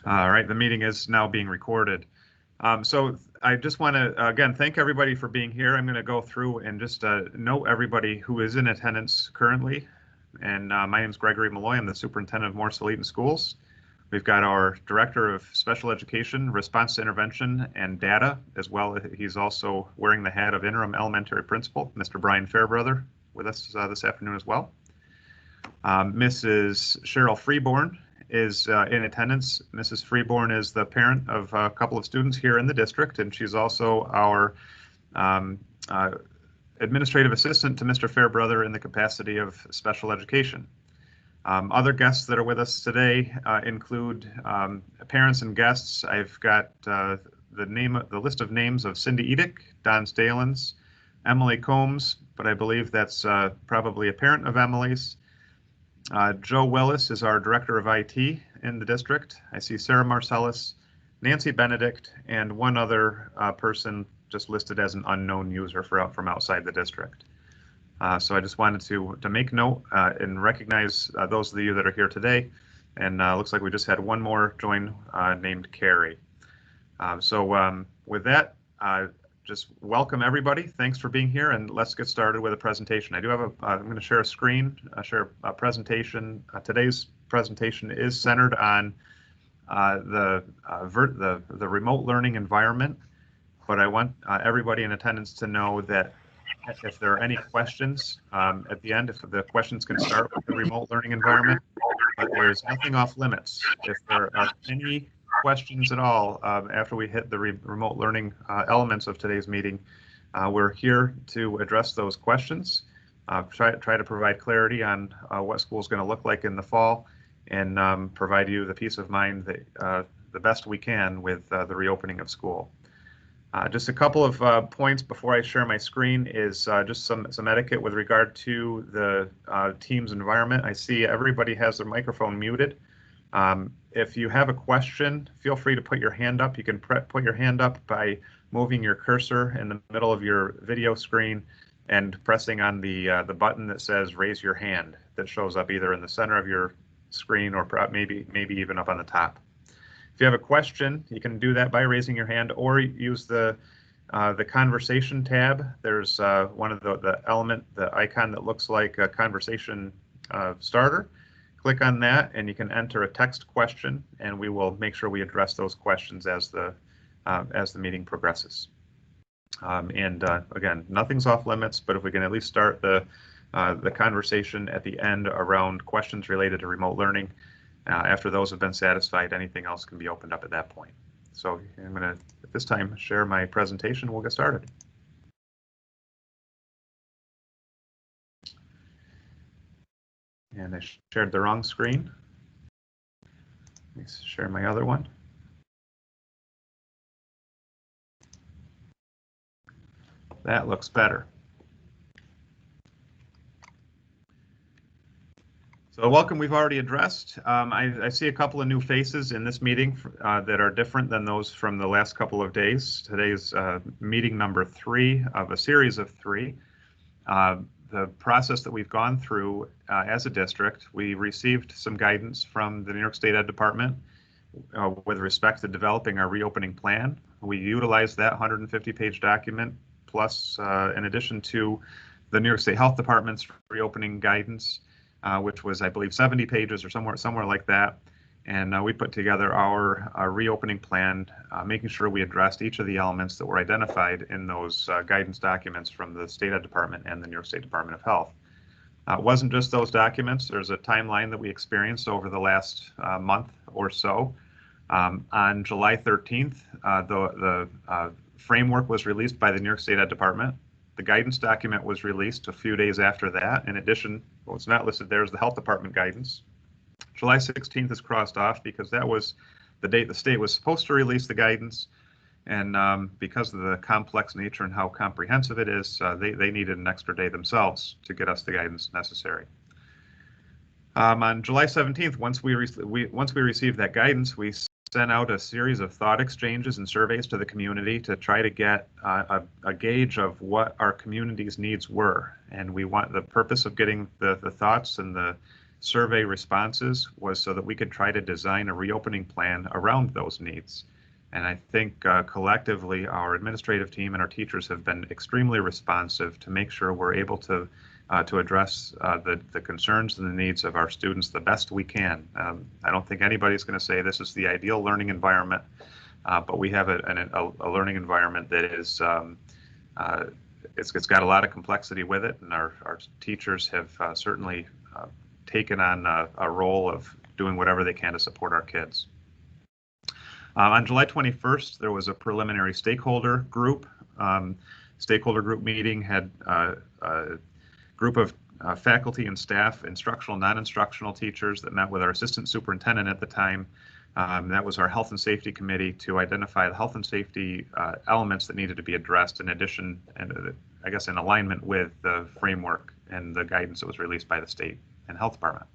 All right, the meeting is now being recorded. So I just want to, again, thank everybody for being here. I'm going to go through and just note everybody who is in attendance currently. And my name is Gregory Malloy. I'm the superintendent of Morrisville Eaton Schools. We've got our director of special education, response to intervention, and data, as well. He's also wearing the hat of interim elementary principal, Mr. Brian Fairbrother, with us this afternoon as well. Mrs. Cheryl Freeborn is in attendance. Mrs. Freeborn is the parent of a couple of students here in the district, and she's also our administrative assistant to Mr. Fairbrother in the capacity of special education. Other guests that are with us today include parents and guests. I've got the list of names of Cindy Edick, Don Stalins, Emily Combs, but I believe that's probably a parent of Emily's. Joe Willis is our director of IT in the district. I see Sarah Marcellus, Nancy Benedict, and one other person just listed as an unknown user from outside the district. So I just wanted to make note and recognize those of you that are here today. And looks like we just had one more join named Carrie. With that, just welcome everybody. Thanks for being here, and let's get started with a presentation. I do have I'm going to share a screen, share a presentation. Today's presentation is centered on the remote learning environment, but I want everybody in attendance to know that if there are any questions at the end, if the questions can start with the remote learning environment, but there's nothing off limits. If there are any questions at all after we hit the remote learning elements of today's meeting, we're here to address those questions, try to provide clarity on what school is going to look like in the fall, and provide you the peace of mind that the best we can with the reopening of school. Just a couple of points before I share my screen is just some etiquette with regard to the Teams environment. I see everybody has their microphone muted. If you have a question, feel free to put your hand up. You can put your hand up by moving your cursor in the middle of your video screen and pressing on the button that says raise your hand that shows up either in the center of your screen or maybe even up on the top. If you have a question, you can do that by raising your hand or use the conversation tab. There's one of the icon that looks like a conversation starter. Click on that and you can enter a text question, and we will make sure we address those questions as the meeting progresses. Again, nothing's off limits, but if we can at least start the conversation at the end around questions related to remote learning, after those have been satisfied, anything else can be opened up at that point. So I'm going to, at this time, share my presentation. We'll get started. And I shared the wrong screen. Let me share my other one. That looks better. So welcome, we've already addressed. I see a couple of new faces in this meeting that are different than those from the last couple of days. Today's meeting number 3 of a series of 3. The process that we've gone through as a district, we received some guidance from the New York State Ed Department with respect to developing our reopening plan. We utilized that 150-page document, plus in addition to the New York State Health Department's reopening guidance, which was, I believe, 70 pages or somewhere like that. And we put together our reopening plan, making sure we addressed each of the elements that were identified in those guidance documents from the State Ed Department and the New York State Department of Health. It wasn't just those documents. There's a timeline that we experienced over the last month or so. On July 13th, the framework was released by the New York State Ed Department. The guidance document was released a few days after that. In addition, what's not listed there is the Health Department guidance. July 16th is crossed off because that was the date the state was supposed to release the guidance. And because of the complex nature and how comprehensive it is, they needed an extra day themselves to get us the guidance necessary. On July 17th, once we received that guidance, we sent out a series of thought exchanges and surveys to the community to try to get a gauge of what our community's needs were. And the purpose of getting the thoughts and the survey responses was so that we could try to design a reopening plan around those needs. And I think collectively, our administrative team and our teachers have been extremely responsive to make sure we're able to address the concerns and the needs of our students the best we can. I don't think anybody's going to say this is the ideal learning environment, but we have a learning environment that is it's got a lot of complexity with it, and our teachers have certainly taken on a role of doing whatever they can to support our kids. On July 21st, there was a preliminary stakeholder group. Stakeholder group meeting had a group of faculty and staff, instructional, non-instructional teachers that met with our assistant superintendent at the time. That was our health and safety committee to identify the health and safety elements that needed to be addressed in addition, and I guess in alignment with the framework and the guidance that was released by the state and health department.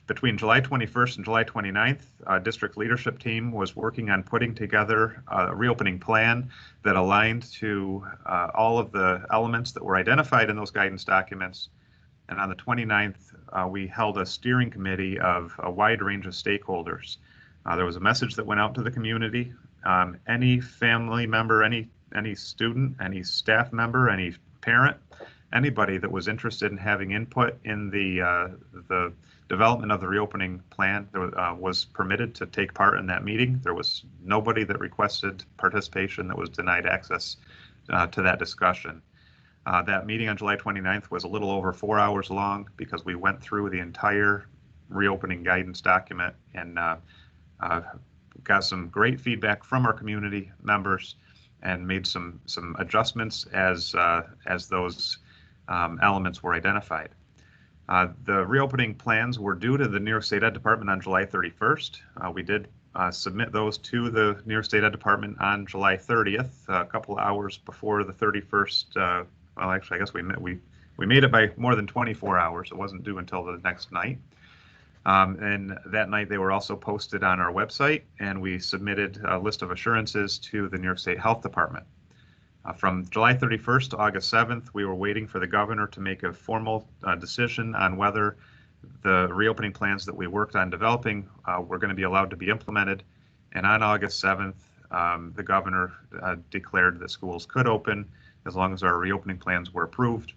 Between July 21st and July 29th, district leadership team was working on putting together a reopening plan that aligned to all of the elements that were identified in those guidance documents. And on the 29th, we held a steering committee of a wide range of stakeholders. There was a message that went out to the community. Any family member, any student, any staff member, any parent, anybody that was interested in having input in the development of the reopening plan was permitted to take part in that meeting. There was nobody that requested participation that was denied access to that discussion. That meeting on July 29th was a little over 4 hours long because we went through the entire reopening guidance document and got some great feedback from our community members and made some adjustments as those elements were identified. The reopening plans were due to the New York State Ed Department on July 31st. We did submit those to the New York State Ed Department on July 30th, a couple of hours before the 31st. Well, actually, I guess we made it by more than 24 hours. It wasn't due until the next night. And that night they were also posted on our website, and we submitted a list of assurances to the New York State Health Department. From July 31st to August 7th, we were waiting for the governor to make a formal decision on whether the reopening plans that we worked on developing were going to be allowed to be implemented. And on August 7th, the governor declared that schools could open as long as our reopening plans were approved.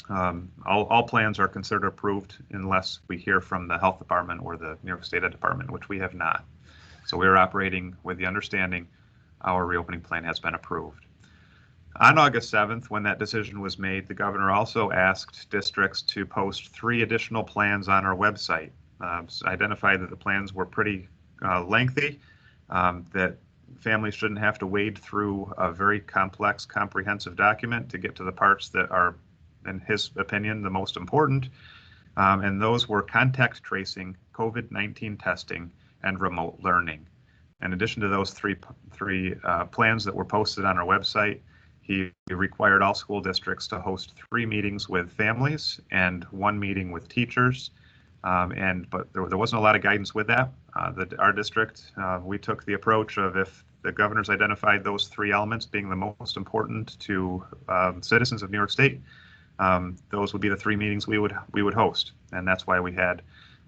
All plans are considered approved unless we hear from the health department or the New York State Ed Department, which we have not. So we are operating with the understanding our reopening plan has been approved. On August 7th, when that decision was made, the governor also asked districts to post 3 additional plans on our website. Identified that the plans were pretty lengthy, that families shouldn't have to wade through a very complex, comprehensive document to get to the parts that are, in his opinion, the most important. And those were contact tracing, COVID-19 testing, and remote learning. In addition to those three plans that were posted on our website, he required all school districts to host 3 meetings with families and 1 meeting with teachers. But there wasn't a lot of guidance with that. Our district, we took the approach of if the governor's identified those 3 elements being the most important to citizens of New York State, those would be the 3 meetings we would host. And that's why we had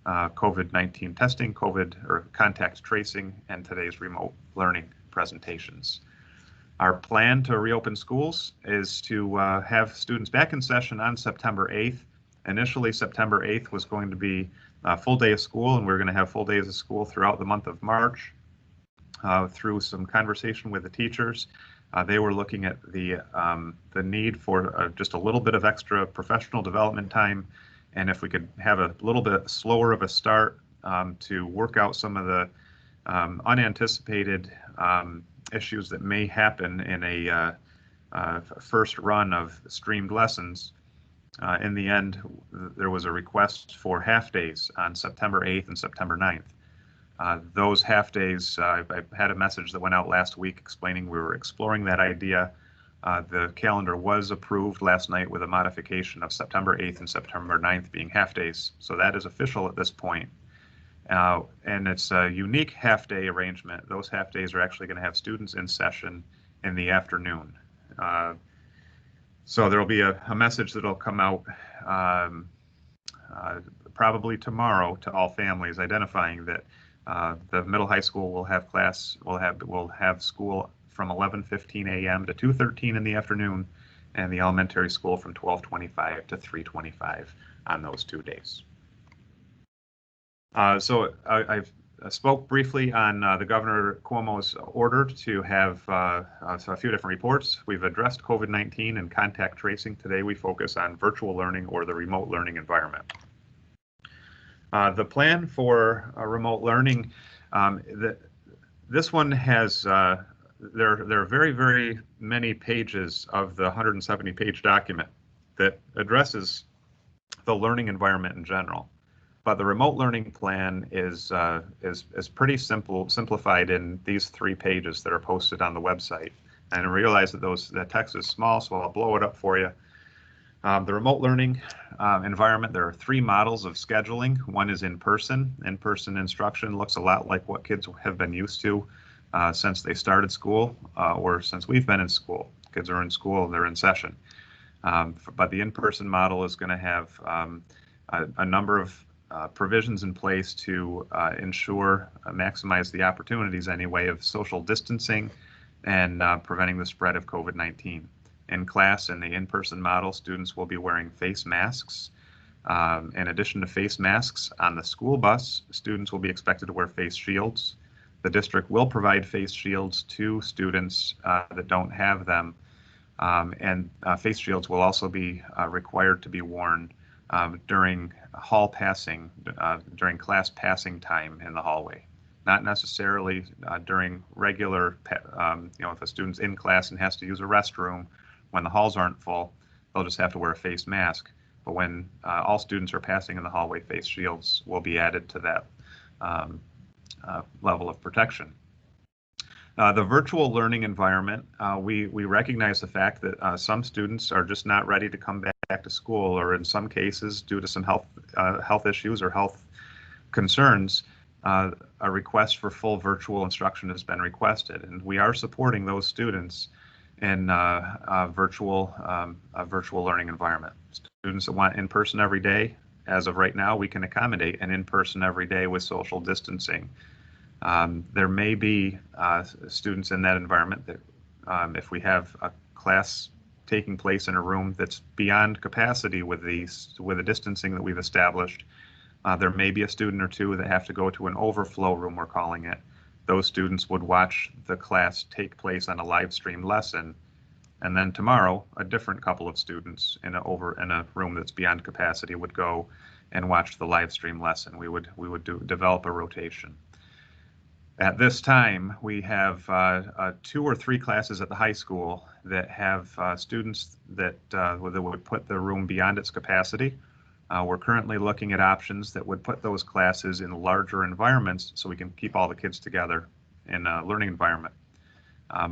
COVID-19 testing, contact tracing, and today's remote learning presentations. Our plan to reopen schools is to have students back in session on September 8th. Initially, September 8th was going to be a full day of school, and we're going to have full days of school throughout the month of March. Through some conversation with the teachers, they were looking at the need for just a little bit of extra professional development time, and if we could have a little bit slower of a start to work out some of the unanticipated issues that may happen in a first run of streamed lessons. In the end, there was a request for half days on September 8th and September 9th. Those half days, I had a message that went out last week explaining we were exploring that idea. The calendar was approved last night with a modification of September 8th and September 9th being half days. So that is official at this point. And it's a unique half-day arrangement. Those half days are actually going to have students in session in the afternoon. So there will be a message that will come out probably tomorrow to all families, identifying that the middle high school will have school from 11:15 a.m. to 2:13 in the afternoon, and the elementary school from 12:25 to 3:25 on those 2 days. So I've spoke briefly on the Governor Cuomo's order to have so a few different reports. We've addressed COVID-19 and contact tracing. Today we focus on virtual learning or the remote learning environment. The plan for remote learning, this one has, there are very, very many pages of the 170-page document that addresses the learning environment in general. But the remote learning plan is pretty simplified in these 3 pages that are posted on the website. And I realize that that text is small, so I'll blow it up for you. The remote learning environment, there are 3 models of scheduling. One is in-person. In-person instruction looks a lot like what kids have been used to since they started school or since we've been in school. Kids are in school, they're in session. But the in-person model is going to have a number of provisions in place to ensure, maximize the opportunities anyway of social distancing and preventing the spread of COVID-19. In class, in the in-person model, students will be wearing face masks. In addition to face masks, on the school bus, students will be expected to wear face shields. The district will provide face shields to students that don't have them, and face shields will also be required to be worn during hall passing, during class passing time in the hallway. Not necessarily during regular, if a student's in class and has to use a restroom, when the halls aren't full, they'll just have to wear a face mask. But when all students are passing in the hallway, face shields will be added to that level of protection. The virtual learning environment, we recognize the fact that some students are just not ready to come back to school, or in some cases, due to some health issues or health concerns, a request for full virtual instruction has been requested, and we are supporting those students in a virtual learning environment. Students that want in-person every day, as of right now, we can accommodate an in-person every day with social distancing. There may be students in that environment that if we have a class taking place in a room that's beyond capacity with the distancing that we've established, there may be a student or two that have to go to an overflow room, we're calling it. Those students would watch the class take place on a live stream lesson, and then tomorrow a different couple of students in a room that's beyond capacity would go and watch the live stream lesson. We would develop a rotation. At this time, we have 2 or 3 classes at the high school that have students that would put the room beyond its capacity. We're currently looking at options that would put those classes in larger environments so we can keep all the kids together in a learning environment.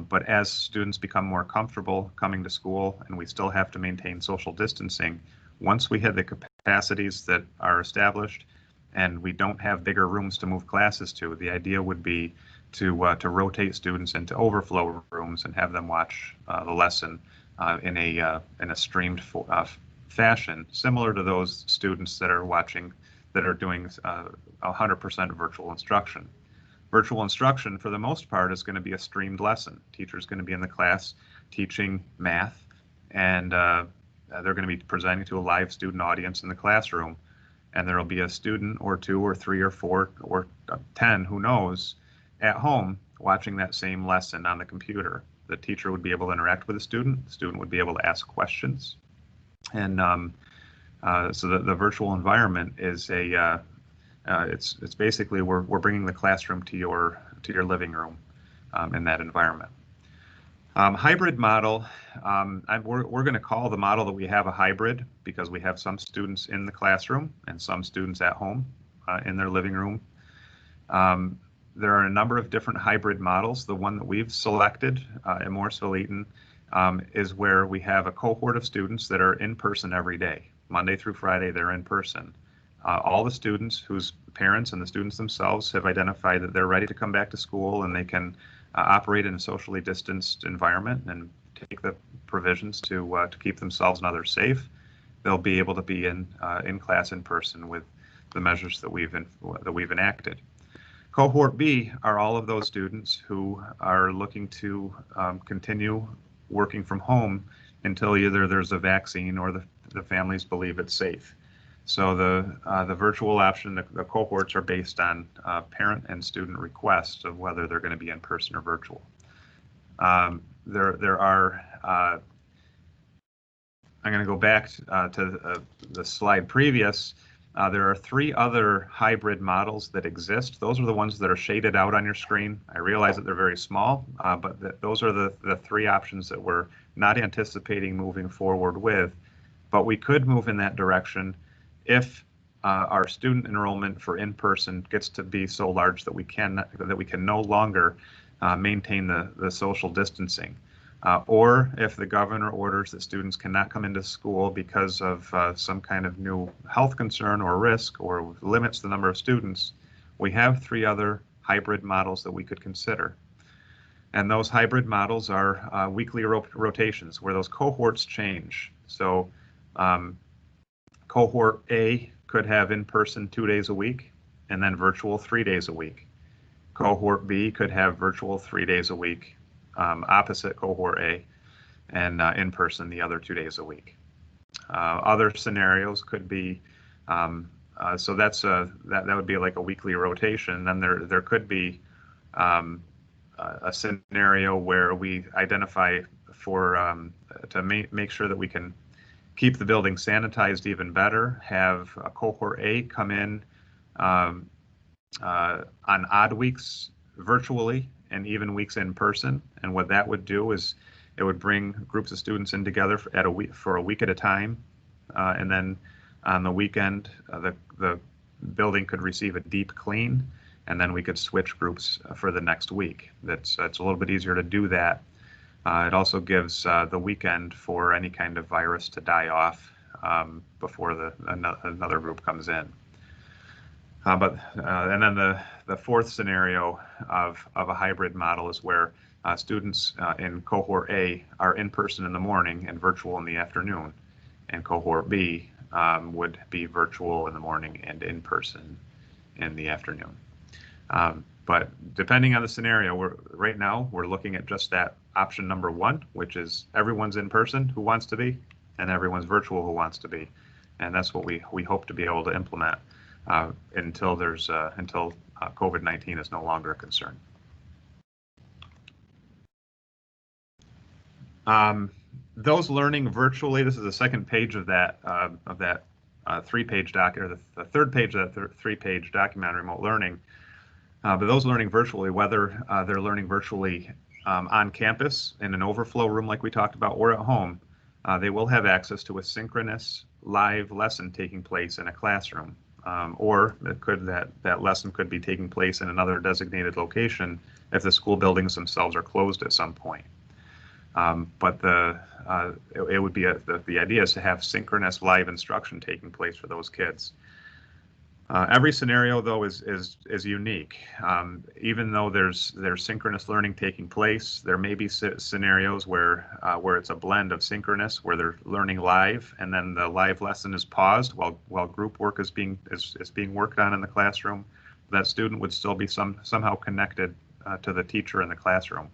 But as students become more comfortable coming to school and we still have to maintain social distancing, once we hit the capacities that are established and we don't have bigger rooms to move classes to, the idea would be to rotate students into overflow rooms and have them watch the lesson in a streamed fashion, similar to those students that are doing 100% virtual instruction. Virtual instruction, for the most part, is going to be a streamed lesson. Teacher's going to be in the class teaching math, and they're going to be presenting to a live student audience in the classroom, and there will be a student or 2 or 3 or 4 or 10, who knows, at home watching that same lesson on the computer. The teacher would be able to interact with the student would be able to ask questions. And so the virtual environment is it's basically we're bringing the classroom to your living room in that environment. Hybrid model, we're going to call the model that we have a hybrid because we have some students in the classroom and some students at home in their living room. There are a number of different hybrid models. The one that we've selected at Morrisville Eaton is where we have a cohort of students that are in person every day. Monday through Friday, they're in person. All the students whose parents and the students themselves have identified that they're ready to come back to school and they can operate in a socially distanced environment and take the provisions to keep themselves and others safe. they'll be able to be in class in person with the measures that we've enacted. Cohort B are all of those students who are looking to continue working from home until either there's a vaccine or the families believe it's safe. So the virtual option, the cohorts are based on parent and student requests of whether they're going to be in person or virtual. There are, I'm going to go back to the slide previous. There are 3 other hybrid models that exist. Those are the ones that are shaded out on your screen. I realize that they're very small, but those are the 3 options that we're not anticipating moving forward with. But we could move in that direction if our student enrollment for in-person gets to be so large that we can no longer maintain the social distancing. Or if the governor orders that students cannot come into school because of some kind of new health concern or risk, or limits the number of students, we have 3 other hybrid models that we could consider. And those hybrid models are weekly rotations, where those cohorts change. So cohort A could have in-person 2 days a week, and then virtual 3 days a week. Cohort B could have virtual 3 days a week, opposite cohort A, and in person the other 2 days a week. Other scenarios could be, so that would be like a weekly rotation. Then there could be a scenario where we identify for to make sure that we can keep the building sanitized even better, have a cohort A come in on odd weeks virtually and even weeks in person. And what that would do is it would bring groups of students in together for a week at a time. And then on the weekend, the building could receive a deep clean, and then we could switch groups for the next week. It's a little bit easier to do that. It also gives the weekend for any kind of virus to die off before another group comes in. And then the fourth scenario of a hybrid model is where students in cohort A are in person in the morning and virtual in the afternoon, and cohort B would be virtual in the morning and in person in the afternoon. But depending on the scenario, right now we're looking at just that option number 1, which is everyone's in person who wants to be, and everyone's virtual who wants to be, and that's what we hope to be able to implement until COVID-19 is no longer a concern. Those learning virtually, this is the second page of that 3-page doc, or the third page of that 3-page document on remote learning. But those learning virtually, whether they're learning virtually on campus in an overflow room like we talked about, or at home, they will have access to a synchronous live lesson taking place in a classroom. Or that lesson could be taking place in another designated location if the school buildings themselves are closed at some point. But it would be the idea is to have synchronous live instruction taking place for those kids. Every scenario, though, is unique. Even though there's synchronous learning taking place, there may be scenarios where it's a blend of synchronous, where they're learning live, and then the live lesson is paused while group work is being worked on in the classroom. That student would still be somehow connected to the teacher in the classroom.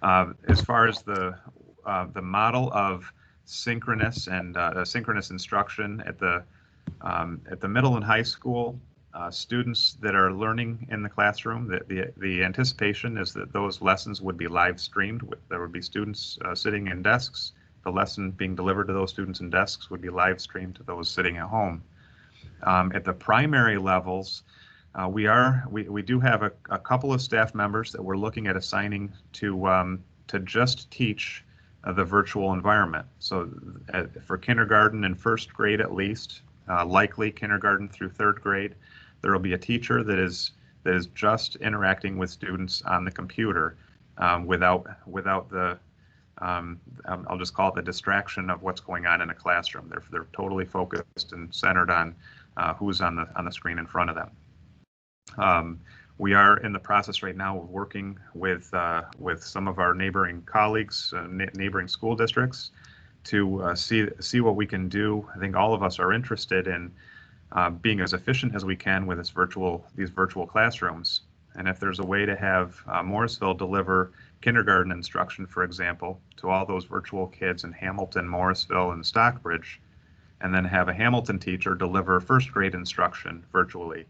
As far as the model of synchronous and synchronous instruction at the middle and high school, students that are learning in the classroom, the anticipation is that those lessons would be live streamed. There would be students sitting in desks. The lesson being delivered to those students in desks would be live streamed to those sitting at home. At the primary levels, we do have a couple of staff members that we're looking at assigning to just teach the virtual environment. So for kindergarten and first grade at least, likely kindergarten through third grade, there will be a teacher that is just interacting with students on the computer without the I'll just call it the distraction of what's going on in a classroom. They're totally focused and centered on who's on the screen in front of them. We are in the process right now of working with some of our neighboring colleagues, neighboring school districts, to see what we can do. I think all of us are interested in being as efficient as we can with these virtual classrooms. And if there's a way to have Morrisville deliver kindergarten instruction, for example, to all those virtual kids in Hamilton, Morrisville, and Stockbridge, and then have a Hamilton teacher deliver first grade instruction virtually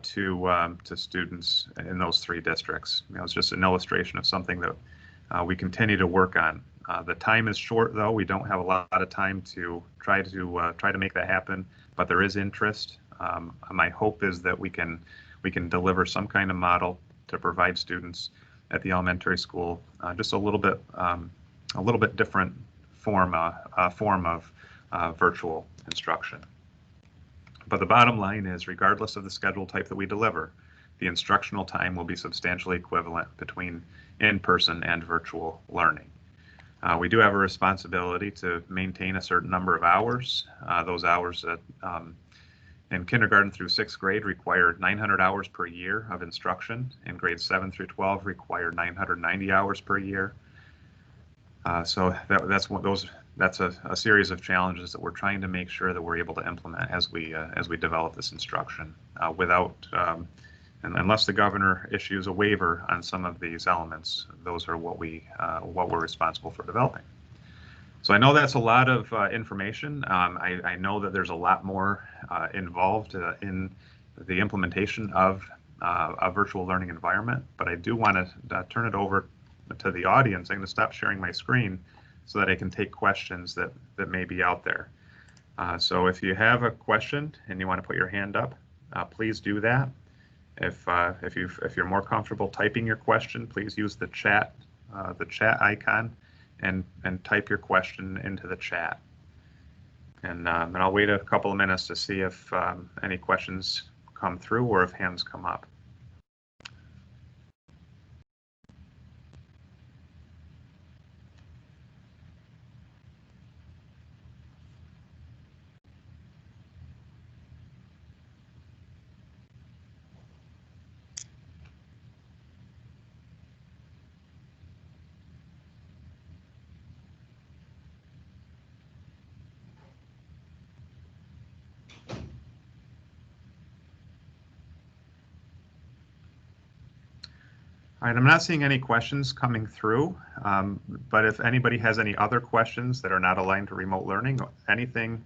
to students in those 3 districts. It's just an illustration of something that we continue to work on. The time is short, though. We don't have a lot of time to try to make that happen, but there is interest. My hope is that we can deliver some kind of model to provide students at the elementary school just a little bit different form of virtual instruction. But the bottom line is, regardless of the schedule type that we deliver, the instructional time will be substantially equivalent between in-person and virtual learning. We do have a responsibility to maintain a certain number of hours. Those hours that in kindergarten through 6th grade require 900 hours per year of instruction. In grades 7 through 12 require 990 hours per year. So that's a series of challenges that we're trying to make sure that we're able to implement as we develop this instruction and unless the governor issues a waiver on some of these elements. Those are what we're responsible for developing. So I know that's a lot of information. I know that there's a lot more involved in the implementation of a virtual learning environment, but I do want to turn it over to the audience. I'm going to stop sharing my screen so that I can take questions that may be out there. So if you have a question and you want to put your hand up, please do that. If you're more comfortable typing your question, please use the chat icon and type your question into the chat. And I'll wait a couple of minutes to see if any questions come through or if hands come up. All right, I'm not seeing any questions coming through, but if anybody has any other questions that are not aligned to remote learning, anything,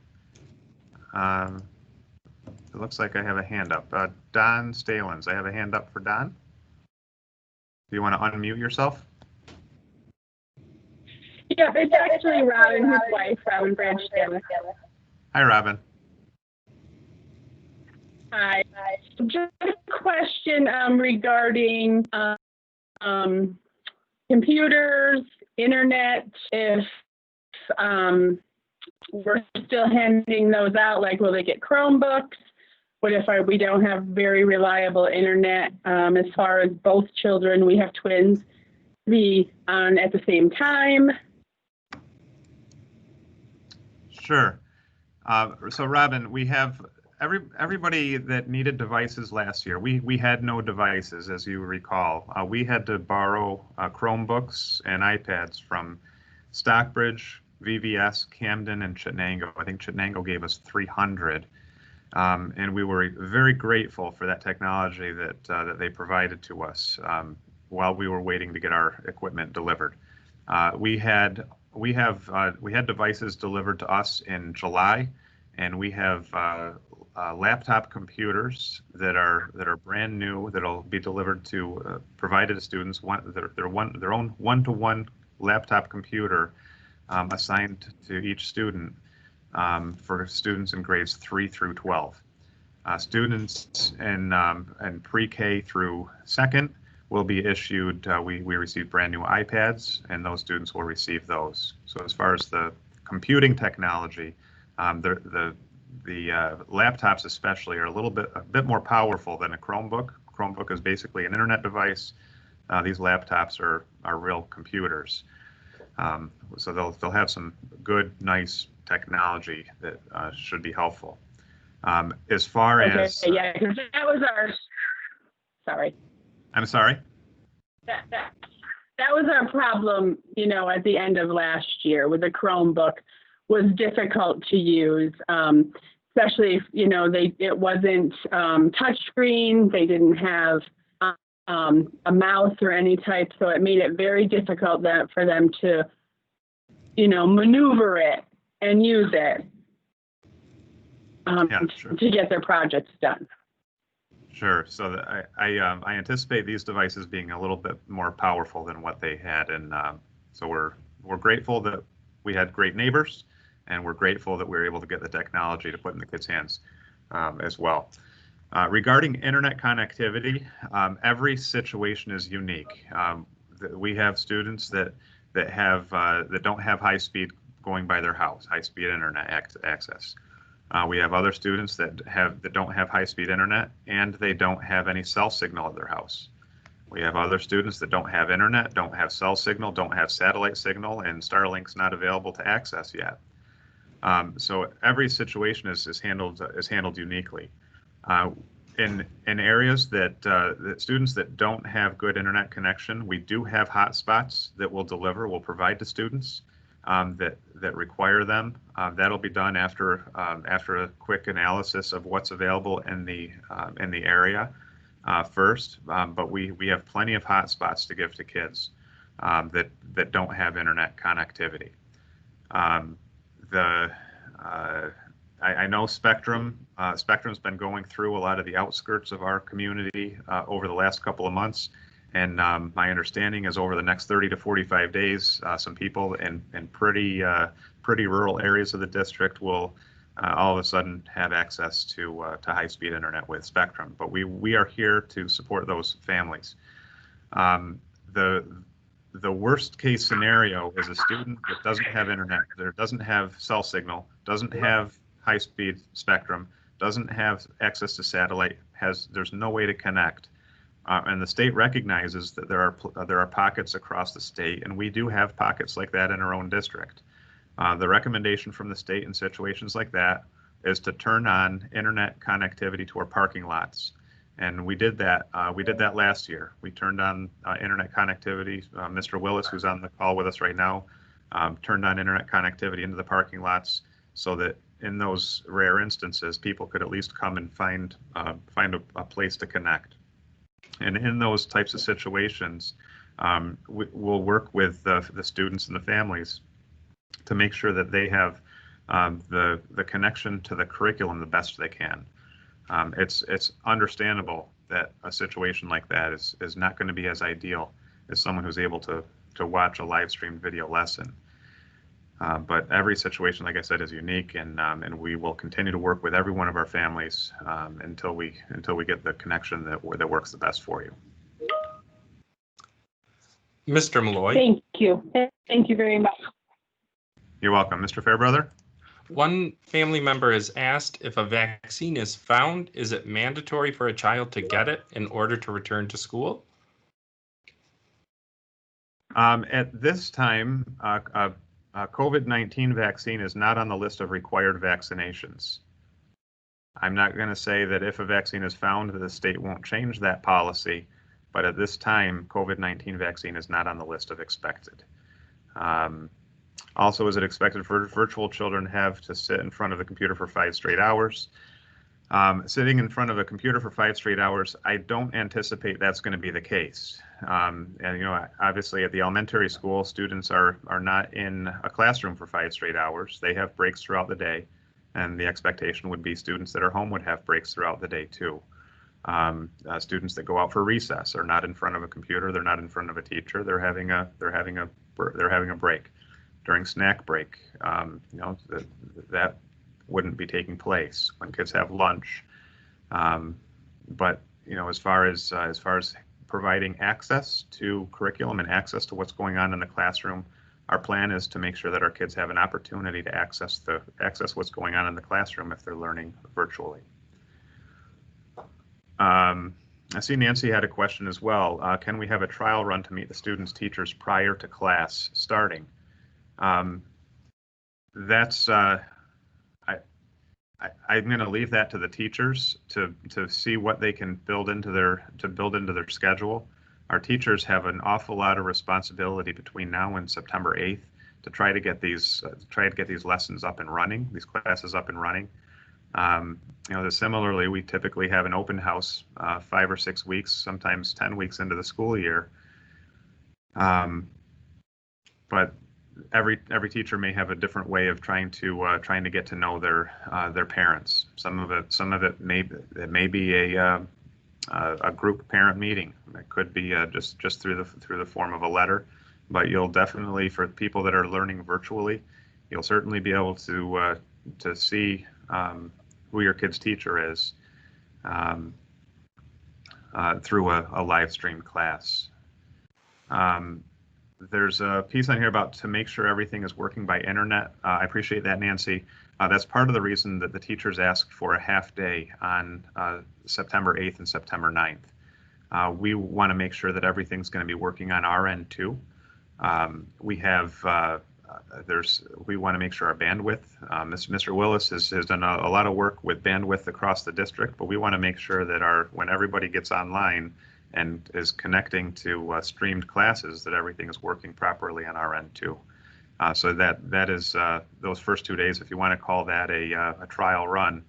it looks like I have a hand up. Don Stalins, I have a hand up for Don. Do you want to unmute yourself? Yeah, it's actually Robin, his wife, Robin Branch Stalins. Hi, Robin. Hi. Just a question regarding computers, internet, if we're still handing those out, like will they get Chromebooks? What if we don't have very reliable internet as far as both children, we have twins, be on at the same time? Sure. So Robin, we have everybody that needed devices last year. We had no devices, as you recall. We had to borrow Chromebooks and iPads from Stockbridge, VVS, Camden, and Chittenango. I think Chittenango gave us 300. And we were very grateful for that technology that they provided to us while we were waiting to get our equipment delivered. We had devices delivered to us in July, and we have laptop computers that are brand new that'll be delivered to provided to students. Their own one-to-one laptop computer assigned to each student for students in grades 3 through 12. Students in pre-K through 2nd will be issued, we receive brand new iPads, and those students will receive those. So as far as the computing technology, the laptops especially are a bit more powerful than a Chromebook. Chromebook is basically an internet device. These laptops are real computers. So they'll have some good, nice technology that should be helpful. As far as yeah, because that was our. Sorry. I'm sorry. that was our problem, at the end of last year with the Chromebook, was difficult to use, especially if, it wasn't touchscreen. They didn't have a mouse or any type, so it made it very difficult for them to, maneuver it and use it Sure. to get their projects done. Sure. So I anticipate these devices being a little bit more powerful than what they had, and so we're grateful that we had great neighbors, and we're grateful that we were able to get the technology to put in the kids' hands as well. Regarding internet connectivity, every situation is unique. We have students that don't have high speed going by their house, high speed internet access. We have other students that don't have high speed internet, and they don't have any cell signal at their house. We have other students that don't have internet, don't have cell signal, don't have satellite signal, and Starlink's not available to access yet. So every situation is handled uniquely. In areas that students that don't have good internet connection, we do have hotspots that we'll provide to students that require them. That'll be done after a quick analysis of what's available in the area first. But we have plenty of hotspots to give to kids that don't have internet connectivity. I know Spectrum's been going through a lot of the outskirts of our community over the last couple of months, and my understanding is over the next 30 to 45 days, some people in pretty rural areas of the district will all of a sudden have access to high-speed internet with Spectrum. But we are here to support those families. The worst case scenario is a student that doesn't have internet, that doesn't have cell signal, doesn't have high-speed Spectrum, doesn't have access to satellite, there's no way to connect. And the state recognizes that there are pockets across the state, and we do have pockets like that in our own district. The recommendation from the state in situations like that is to turn on internet connectivity to our parking lots. And we did that. We did that last year. We turned on internet connectivity. Mr. Willis, who's on the call with us right now, turned on internet connectivity into the parking lots so that in those rare instances, people could at least come and find a place to connect. And in those types of situations, we'll work with the students and the families to make sure that they have the connection to the curriculum the best they can. It's understandable that a situation like that is not going to be as ideal as someone who's able to watch a live streamed video lesson. But every situation, like I said, is unique, and we will continue to work with every one of our families until we get the connection that works the best for you. Mr. Malloy. Thank you. Thank you very much. You're welcome. Mr. Fairbrother? One family member has asked, if a vaccine is found, is it mandatory for a child to get it in order to return to school? At this time, COVID-19 vaccine is not on the list of required vaccinations. I'm not going to say that if a vaccine is found, the state won't change that policy, but at this time, COVID-19 vaccine is not on the list of expected. Also, is it expected for virtual children have to sit in front of the computer for 5 straight hours? Sitting in front of a computer for 5 straight hours, I don't anticipate that's going to be the case. And obviously at the elementary school, students are not in a classroom for 5 straight hours. They have breaks throughout the day, and the expectation would be students that are home would have breaks throughout the day too. Students that go out for recess are not in front of a computer. They're not in front of a teacher. They're having a break. During snack break, that wouldn't be taking place when kids have lunch. But as far as providing access to curriculum and access to what's going on in the classroom, our plan is to make sure that our kids have an opportunity to access what's going on in the classroom if they're learning virtually. I see Nancy had a question as well. Can we have a trial run to meet the students' teachers prior to class starting? That's I'm going to leave that to the teachers to see what they can build into their schedule. our teachers have an awful lot of responsibility between now and September 8th to try to get these lessons up and running, these classes up and running. Similarly, we typically have an open house 5 or 6 weeks, sometimes 10 weeks into the school year. But every teacher may have a different way of trying to get to know their parents. Some of it may be a group parent meeting. It could be just through the form of a letter. But you'll definitely, for people that are learning virtually, you'll certainly be able to see who your kid's teacher is through a live stream class. There's a piece on here about to make sure everything is working by internet. I appreciate that, Nancy. That's part of the reason that the teachers asked for a half day on September 8th and September 9th. We want to make sure that everything's going to be working on our end too. We want to make sure our bandwidth, Mr. Willis has done a lot of work with bandwidth across the district, but we want to make sure that when everybody gets online and is connecting to streamed classes, that everything is working properly on our end too. So that is those first 2 days, if you want to call that a trial run,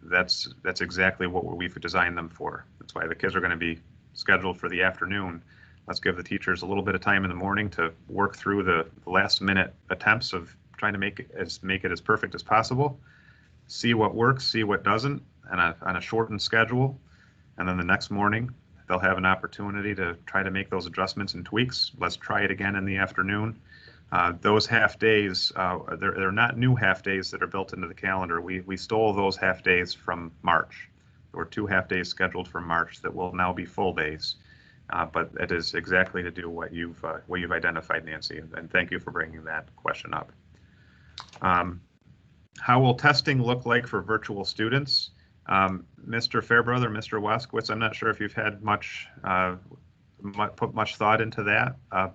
that's exactly what we've designed them for. That's why the kids are going to be scheduled for the afternoon. Let's give the teachers a little bit of time in the morning to work through the last minute attempts of trying to make it as perfect as possible, see what works, see what doesn't, on a shortened schedule, and then the next morning they'll have an opportunity to try to make those adjustments and tweaks. Let's try it again in the afternoon. Those half days, they're not new half days that are built into the calendar. We stole those half days from March. There were 2 half days scheduled for March that will now be full days. But it is exactly to do what you've identified, Nancy, and thank you for bringing that question up. How will testing look like for virtual students? Mr. Fairbrother, Mr. Waskowitz, I'm not sure if you've had put much thought into that. I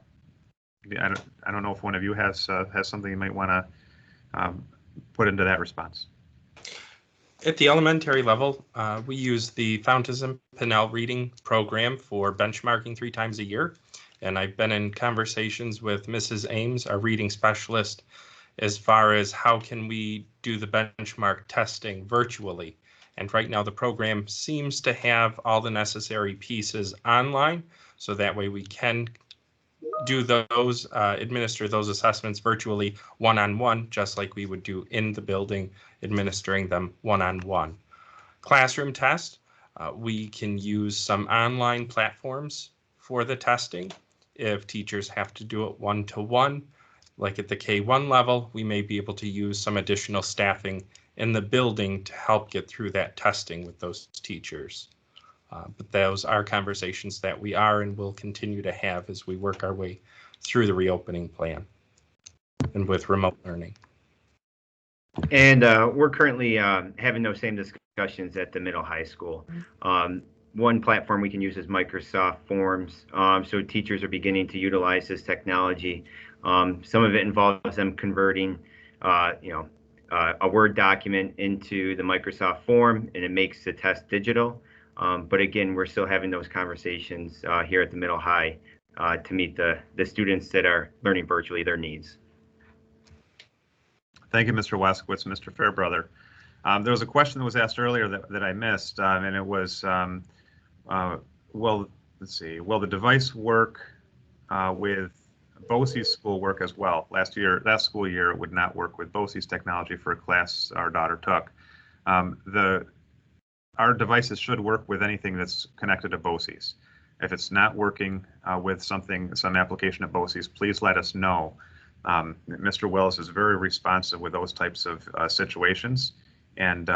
don't know if one of you has something you might want to put into that response. At the elementary level, we use the Fountas and Pinnell reading program for benchmarking 3 times a year. And I've been in conversations with Mrs. Ames, our reading specialist, as far as how can we do the benchmark testing virtually. And right now the program seems to have all the necessary pieces online, so that way we can do those, administer those assessments virtually one-on-one, just like we would do in the building, administering them one-on-one. Classroom test, we can use some online platforms for the testing. If teachers have to do it one-to-one, like at the K1 level, we may be able to use some additional staffing in the building to help get through that testing with those teachers. But those are conversations that we are and will continue to have as we work our way through the reopening plan and with remote learning. And we're currently having those same discussions at the middle high school. One platform we can use is Microsoft Forms. So teachers are beginning to utilize this technology. Some of it involves them converting, a Word document into the Microsoft form, and it makes the test digital. But again, we're still having those conversations here at the middle high to meet the students that are learning virtually, their needs. Thank you, Mr. Waskowitz, Mr. Fairbrother. There was a question that was asked earlier that I missed, and it was, will the device work with BOCES schoolwork as well? Last school year, it would not work with BOCES technology for a class our daughter took. Our devices should work with anything that's connected to BOCES. If it's not working with some application of BOCES, please let us know. Mr. Wells is very responsive with those types of situations, and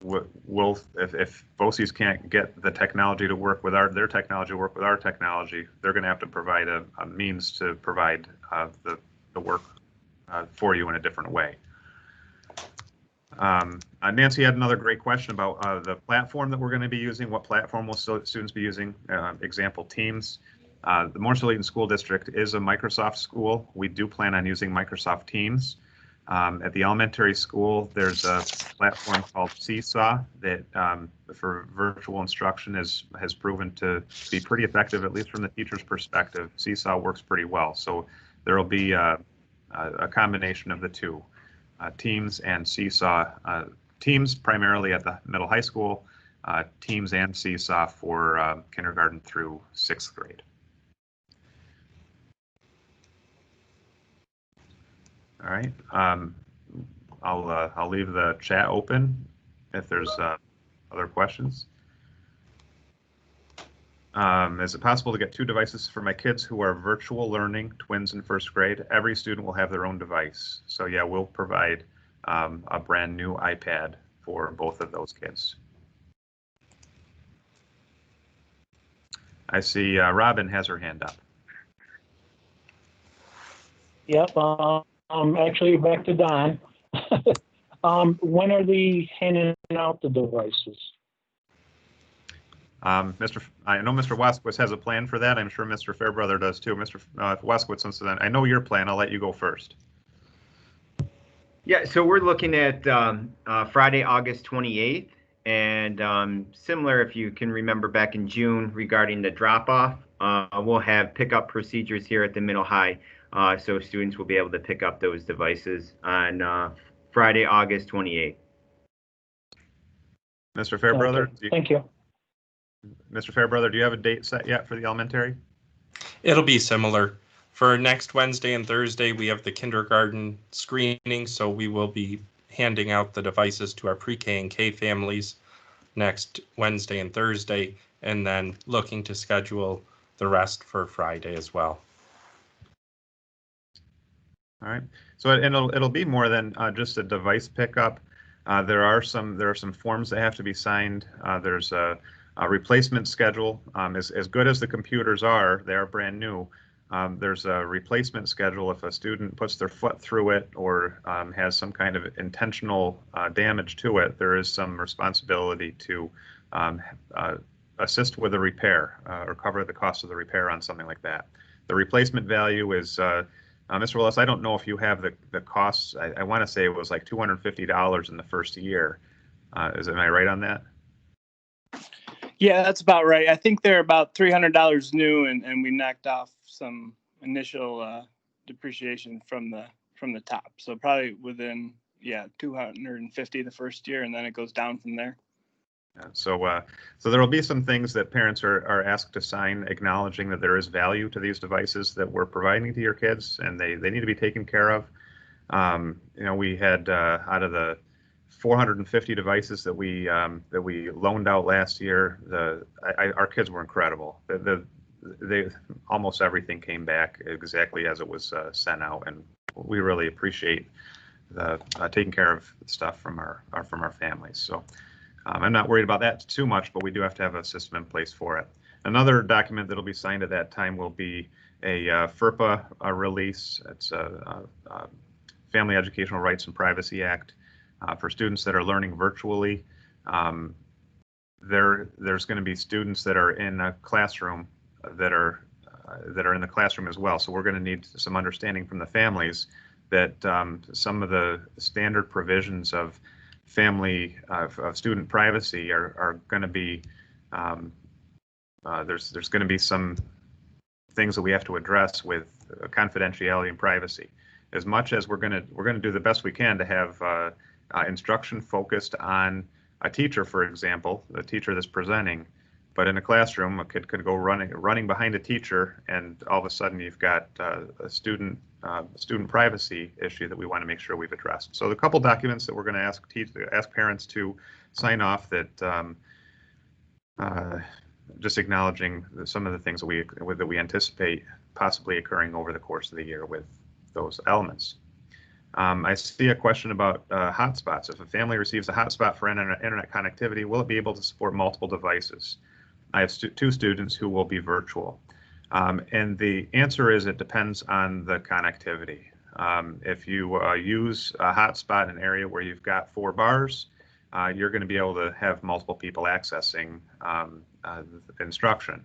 if BOCES can't get the technology to work with their technology to work with our technology, they're going to have to provide a means to provide the work for you in a different way. Nancy had another great question about the platform that we're going to be using. What platform will students be using? Example, Teams. The Morrisville Eaton School District is a Microsoft school. We do plan on using Microsoft Teams. At the elementary school, there's a platform called Seesaw that for virtual instruction has proven to be pretty effective, at least from the teacher's perspective. Seesaw works pretty well. So there will be a combination of the two, Teams and Seesaw. Teams primarily at the middle high school, Teams and Seesaw for kindergarten through 6th grade. All right. I'll leave the chat open if there's other questions. Is it possible to get 2 devices for my kids who are virtual learning, twins in 1st grade? Every student will have their own device. So yeah, we'll provide a brand new iPad for both of those kids. I see Robin has her hand up. Yep. Actually, back to Don. When are they handing out the devices? I know Mr. Waskowitz has a plan for that. I'm sure Mr. Fairbrother does too. Mr. Waskowitz, since I know your plan, I'll let you go first. Yeah, so we're looking at Friday, August 28th. And similar, if you can remember back in June regarding the drop-off, we'll have pickup procedures here at the middle high. So students will be able to pick up those devices on Friday, August 28th. Mr. Fairbrother? Okay. Thank you. Mr. Fairbrother, do you have a date set yet for the elementary? It'll be similar. For next Wednesday and Thursday, we have the kindergarten screening, so we will be handing out the devices to our pre-K and K families next Wednesday and Thursday, and then looking to schedule the rest for Friday as well. All right. So it'll be more than just a device pickup. There are some forms that have to be signed. There's a replacement schedule. As good as the computers are, they are brand new. There's a replacement schedule if a student puts their foot through it or has some kind of intentional damage to it. There is some responsibility to assist with a repair or cover the cost of the repair on something like that. The replacement value is, Mr. Willis, I don't know if you have the costs. I want to say it was like $250 in the first year. Am I right on that? Yeah, that's about right. I think they're about $300 new, and we knocked off some initial depreciation from the top. So probably within $250 the first year, and then it goes down from there. So there will be some things that parents are asked to sign acknowledging that there is value to these devices that we're providing to your kids, and they need to be taken care of. We had out of the 450 devices that we loaned out last year, our kids were incredible. They almost everything came back exactly as it was sent out, and we really appreciate the taking care of stuff from our families. So. I'm not worried about that too much, but we do have to have a system in place for it. Another document that will be signed at that time will be a FERPA release. It's a Family Educational Rights and Privacy Act for students that are learning virtually. There's going to be students that are in a classroom that are in the classroom as well. So we're going to need some understanding from the families that some of the standard provisions of of student privacy are going to be there's going to be some things that we have to address with confidentiality and privacy. As much as we're going to do the best we can to have instruction focused on a teacher, for example, the teacher that's presenting, but in a classroom, a kid could go running behind a teacher, and all of a sudden you've got a student privacy issue that we want to make sure we've addressed. So the couple documents that we're going to ask parents to sign off that just acknowledging some of the things that we anticipate possibly occurring over the course of the year with those elements. I see a question about hotspots. If a family receives a hotspot for internet connectivity, will it be able to support multiple devices? I have 2 students who will be virtual. And the answer is it depends on the connectivity. If you use a hotspot in an area where you've got 4 bars, you're going to be able to have multiple people accessing instruction.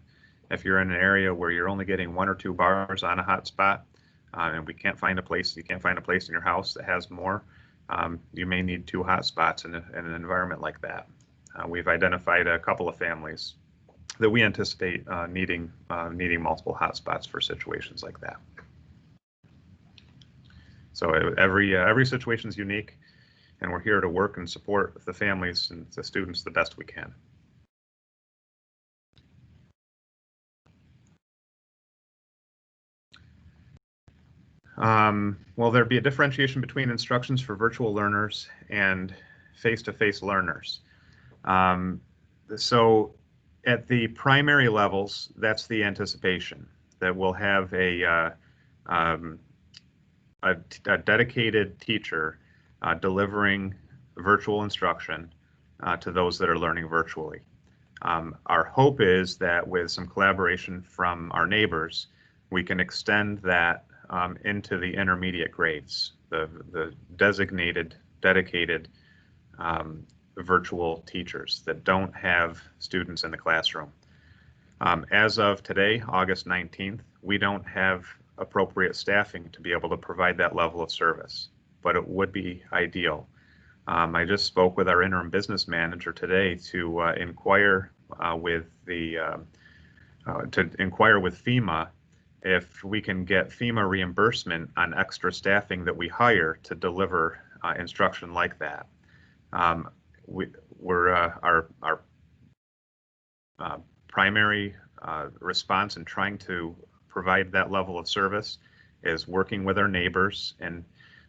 If you're in an area where you're only getting 1 or 2 bars on a hotspot, and we can't find a place, you can't find a place in your house that has more, you may need 2 hotspots in an environment like that. We've identified a couple of families that we anticipate needing multiple hotspots for situations like that. So every situation is unique, and we're here to work and support the families and the students the best we can. Will there be a differentiation between instructions for virtual learners and face-to-face learners? So at the primary levels, that's the anticipation, that we'll have a dedicated teacher delivering virtual instruction to those that are learning virtually. Our hope is that with some collaboration from our neighbors, we can extend that into the intermediate grades, the designated, dedicated virtual teachers that don't have students in the classroom. As of today, August 19th, we don't have appropriate staffing to be able to provide that level of service, but it would be ideal. I just spoke with our interim business manager today to inquire with FEMA if we can get FEMA reimbursement on extra staffing that we hire to deliver instruction like that. Our primary response in trying to provide that level of service is working with our neighbors and,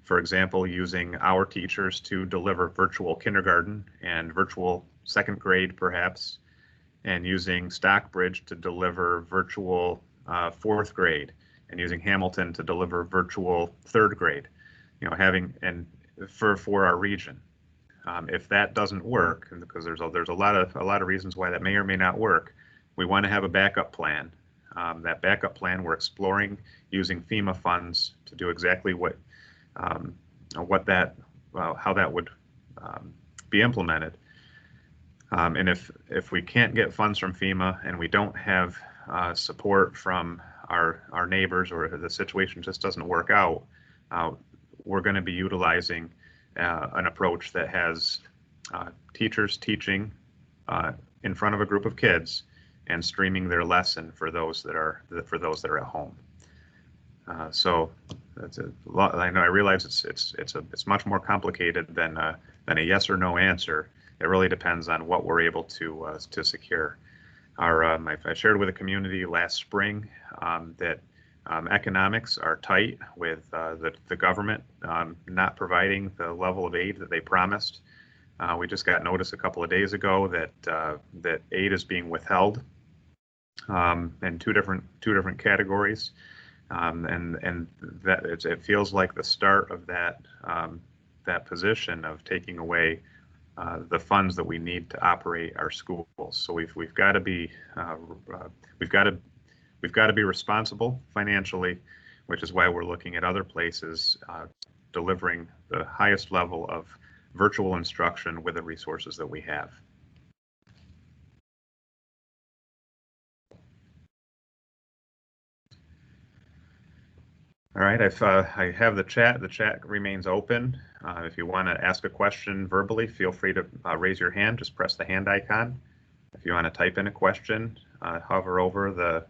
for example, using our teachers to deliver virtual kindergarten and virtual 2nd grade perhaps, and using Stockbridge to deliver virtual 4th grade, and using Hamilton to deliver virtual 3rd grade, for our region. If that doesn't work, because there's a lot of reasons why that may or may not work, we want to have a backup plan. That backup plan, we're exploring using FEMA funds to do exactly how that would be implemented. And if we can't get funds from FEMA and we don't have support from our neighbors, or the situation just doesn't work out, we're going to be utilizing an approach that has teachers teaching in front of a group of kids and streaming their lesson for those that are at home. So that's a lot. I know, I realize it's much more complicated than a yes or no answer. It really depends on what we're able to secure. I shared with the community last spring that economics are tight with the government not providing the level of aid that they promised. We just got notice a couple of days ago that aid is being withheld in two different categories, and that it feels like the start of that position of taking away the funds that we need to operate our schools. So we've got to be responsible financially, which is why we're looking at other places delivering the highest level of virtual instruction with the resources that we have. All right, I have the chat. The chat remains open. If you want to ask a question verbally, feel free to raise your hand. Just press the hand icon. If you want to type in a question, hover over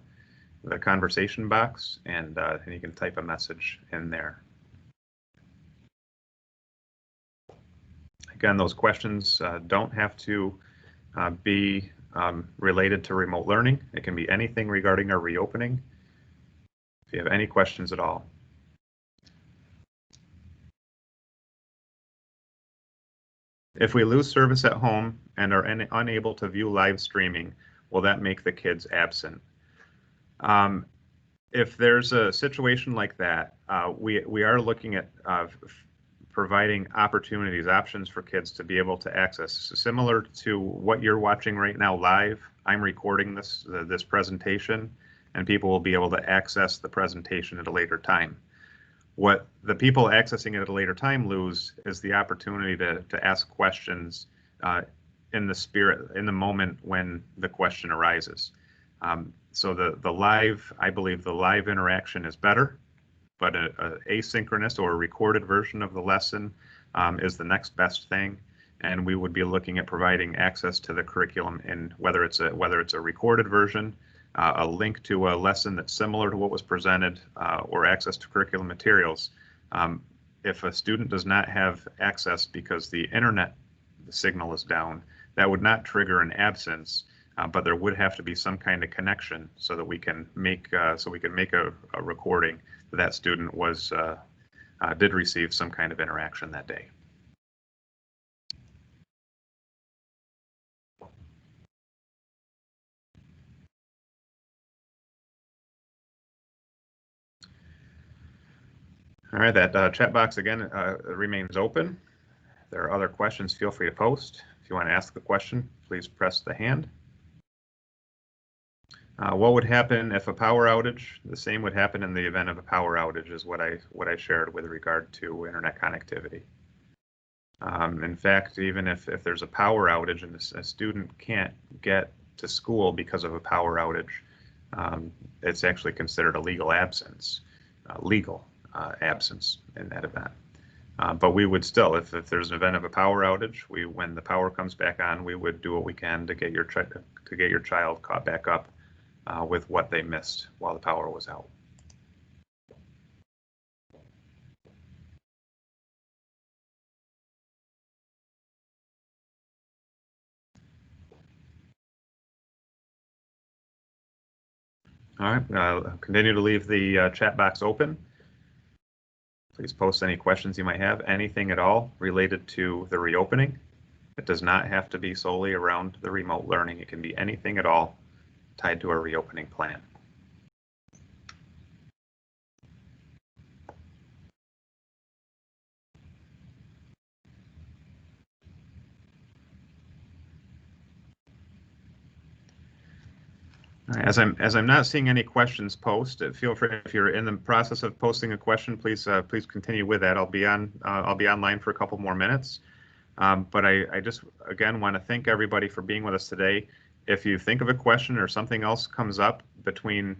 the conversation box, and you can type a message in there. Again, those questions don't have to be related to remote learning. It can be anything regarding our reopening. If you have any questions at all. If we lose service at home and are unable to view live streaming, will that make the kids absent? If there's a situation like that, we are looking at providing options for kids to be able to access. Similar to what you're watching right now live, I'm recording this presentation, and people will be able to access the presentation at a later time. What the people accessing it at a later time lose is the opportunity to ask questions in the moment when the question arises. So I believe the live interaction is better. but a asynchronous or a recorded version of the lesson is the next best thing. And we would be looking at providing access to the curriculum in whether it's a recorded version, a link to a lesson that's similar to what was presented, or access to curriculum materials. If a student does not have access because the internet signal is down, that would not trigger an absence, but there would have to be some kind of connection so that we can make a recording that student did receive some kind of interaction that day. All right, that chat box again remains open. If there are other questions, feel free to post. If you want to ask the question, please press the hand. What would happen if a power outage? The same would happen in the event of a power outage, is what I shared with regard to internet connectivity. In fact, even if there's a power outage and a student can't get to school because of a power outage, it's actually considered a legal absence, absence in that event. But we would still, if there's an event of a power outage, when the power comes back on, we would do what we can to get your child caught back up with what they missed while the power was out. All right, continue to leave the chat box open. Please post any questions you might have, anything at all related to the reopening. It does not have to be solely around the remote learning. It can be anything at all tied to a reopening plan. As I'm not seeing any questions post, feel free, if you're in the process of posting a question, please continue with that. I'll be online for a couple more minutes. But I just again want to thank everybody for being with us today. If you think of a question or something else comes up between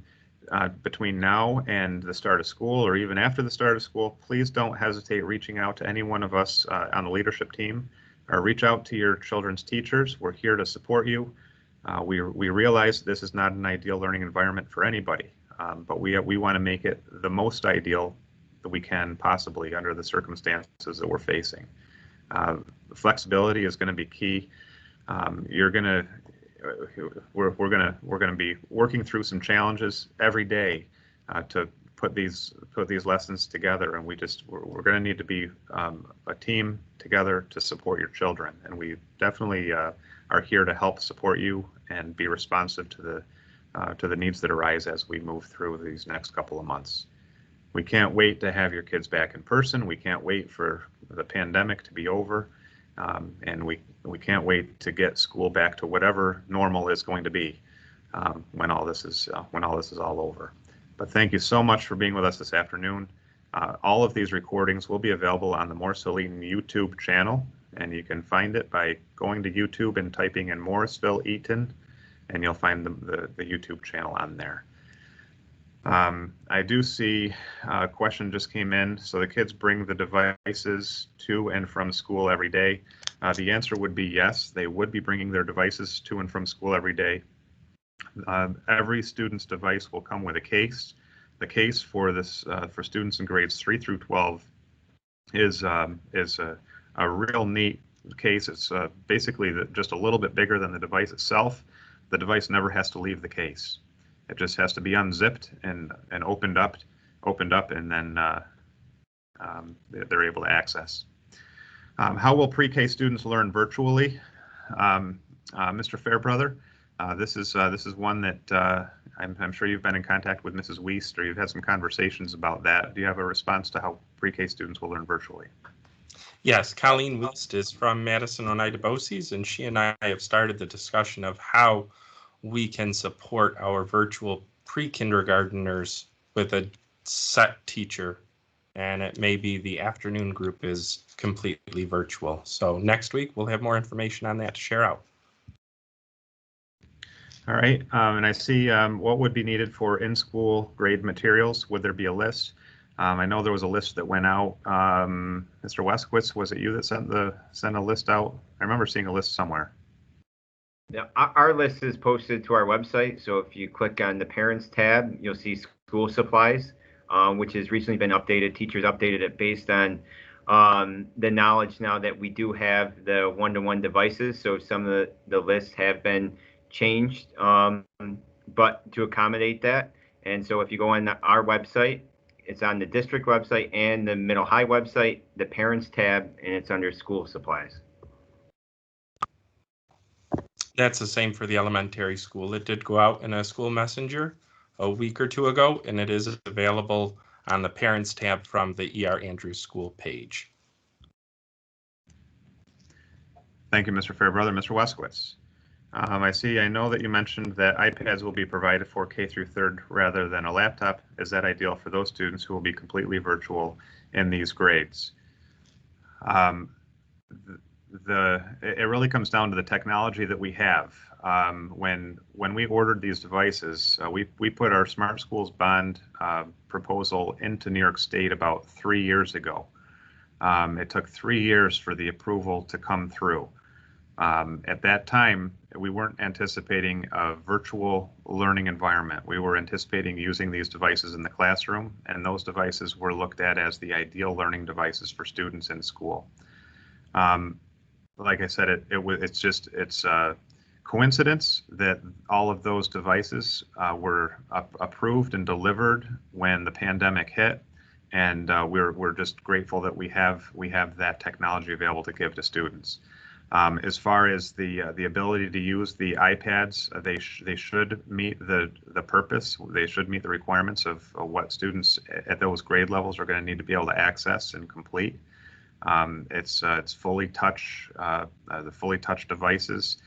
now and the start of school, or even after the start of school, please don't hesitate reaching out to any one of us on the leadership team, or reach out to your children's teachers. We're here to support you. We realize this is not an ideal learning environment for anybody, but we want to make it the most ideal that we can possibly under the circumstances that we're facing. Flexibility is going to be key. We're going to be working through some challenges every day to put these lessons together, and we're going to need to be a team together to support your children, and we definitely are here to help support you and be responsive to the needs that arise as we move through these next couple of months. We can't wait to have your kids back in person. We can't wait for the pandemic to be over, and we can't wait to get school back to whatever normal is going to be when all this is all over. But thank you so much for being with us this afternoon. All of these recordings will be available on the Morrisville Eaton YouTube channel, and you can find it by going to YouTube and typing in Morrisville Eaton, and you'll find the YouTube channel on there. I do see a question just came in. So the kids bring the devices to and from school every day. The answer would be yes, they would be bringing their devices to and from school every day. Every student's device will come with a case. The case for this for students in grades 3 through 12 is a real neat case. It's basically just a little bit bigger than the device itself. The device never has to leave the case. It just has to be unzipped and opened up, and then they're able to access. How will pre-K students learn virtually? Mr. Fairbrother, this is one that I'm sure you've been in contact with Mrs. Wiest, or you've had some conversations about that. Do you have a response to how pre-K students will learn virtually? Yes, Colleen Wiest is from Madison, Oneida Boces, and she and I have started the discussion of how we can support our virtual pre-kindergarteners with a set teacher, and it may be the afternoon group is completely virtual. So next week we'll have more information on that to share out. All right, and I see what would be needed for in-school grade materials. Would there be a list? I know there was a list that went out. Mr. Weskowitz, was it you that sent a list out? I remember seeing a list somewhere. Yeah, our list is posted to our website. So if you click on the parents tab, you'll see school supplies, which has recently been updated. Teachers updated it based on the knowledge now that we do have the one-to-one devices. So some of the lists have been changed, but to accommodate that. And so if you go on our website, it's on the district website and the middle high website, the parents tab, and it's under school supplies. That's the same for the elementary school. It did go out in a school messenger a week or two ago, and it is available on the parents tab from the E.R. Andrews School page. Thank you, Mr. Fairbrother. Mr. Weskowitz. I know that you mentioned that iPads will be provided for K through 3rd rather than a laptop. Is that ideal for those students who will be completely virtual in these grades? It really comes down to the technology that we have. When we ordered these devices, we put our Smart Schools Bond proposal into New York State about 3 years ago. It took 3 years for the approval to come through. At that time, we weren't anticipating a virtual learning environment. We were anticipating using these devices in the classroom, and those devices were looked at as the ideal learning devices for students in school. Like I said, it's a coincidence that all of those devices were approved and delivered when the pandemic hit, and we're just grateful that we have that technology available to give to students. As far as the ability to use the iPads, they should meet the purpose. They should meet the requirements of what students at those grade levels are going to need to be able to access and complete. It's fully touch, the fully touch devices.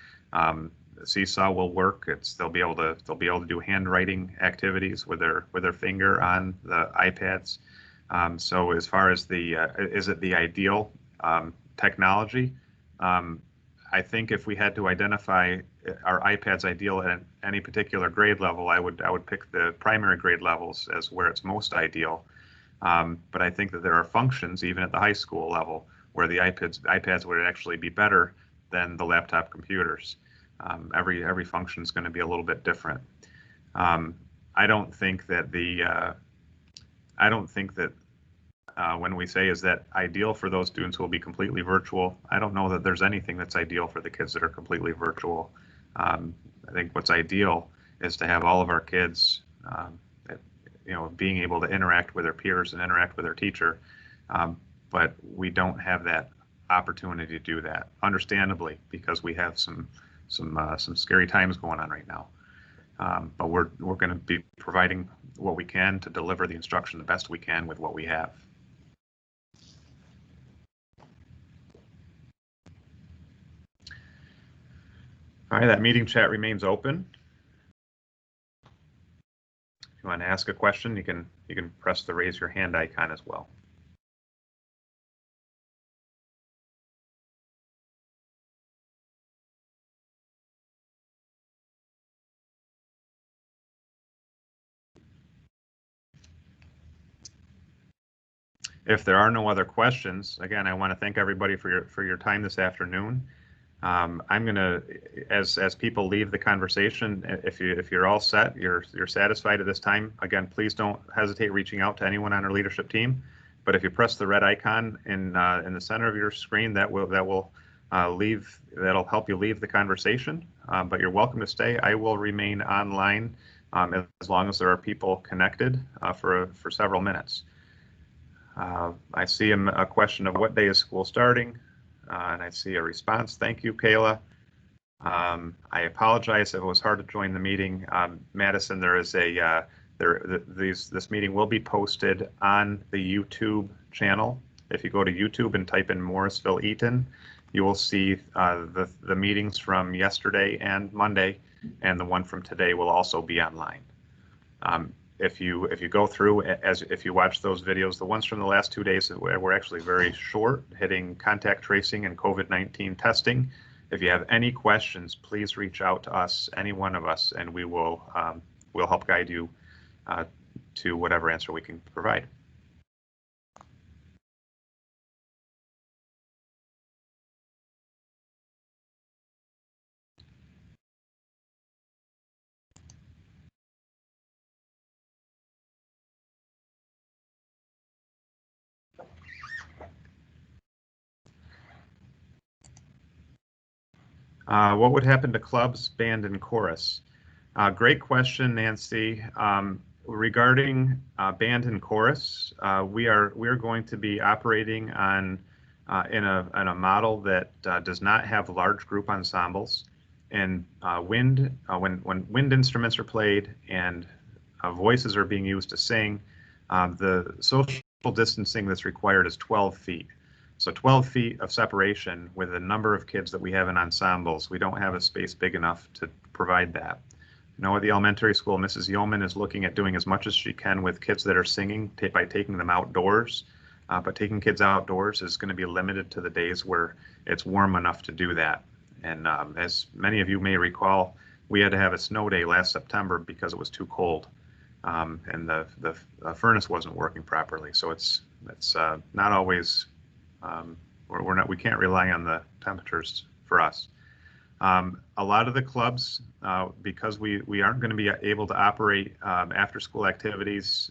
Seesaw will work. They'll be able to do handwriting activities with their finger on the iPads. So as far as is it the ideal technology? I think if we had to identify our iPads ideal at any particular grade level, I would pick the primary grade levels as where it's most ideal. But I think that there are functions, even at the high school level, where the iPads would actually be better than the laptop computers. Every function is going to be a little bit different. I don't think that when we say is that ideal for those students who will be completely virtual, I don't know that there's anything that's ideal for the kids that are completely virtual. I think what's ideal is to have all of our kids being able to interact with their peers and interact with their teacher, but we don't have that opportunity to do that, understandably, because we have some scary times going on right now. But we're going to be providing what we can to deliver the instruction the best we can with what we have. All right, that meeting chat remains open. If you want to ask a question, you can press the raise your hand icon as well. If there are no other questions, again, I want to thank everybody for your time this afternoon. I'm gonna, as people leave the conversation, if you're all set, you're satisfied at this time, again, please don't hesitate reaching out to anyone on our leadership team. But if you press the red icon in the center of your screen, that'll help you leave the conversation. But you're welcome to stay. I will remain online as long as there are people connected for several minutes. I see a question of what day is school starting, and I see a response. Thank you, Kayla. I apologize if it was hard to join the meeting. Madison, there is this meeting will be posted on the YouTube channel. If you go to YouTube and type in Morrisville Eaton, you will see the meetings from yesterday and Monday, and the one from today will also be online. If you go through, if you watch those videos, the ones from the last 2 days were actually very short, hitting contact tracing and COVID-19 testing. If you have any questions, please reach out to us, any one of us, and we'll help guide you to whatever answer we can provide. What would happen to clubs, band, and chorus? Great question, Nancy. Regarding band and chorus, we are going to be operating on in a model that does not have large group ensembles, and when wind instruments are played and voices are being used to sing, the social distancing that's required is 12 feet. So 12 feet of separation with the number of kids that we have in ensembles, we don't have a space big enough to provide that. You know, at the elementary school, Mrs. Yeoman is looking at doing as much as she can with kids that are singing by taking them outdoors. But taking kids outdoors is going to be limited to the days where it's warm enough to do that. And as many of you may recall, we had to have a snow day last September because it was too cold, and the furnace wasn't working properly. So it's not always we can't rely on the temperatures for us. A lot of the clubs, because we aren't going to be able to operate after school activities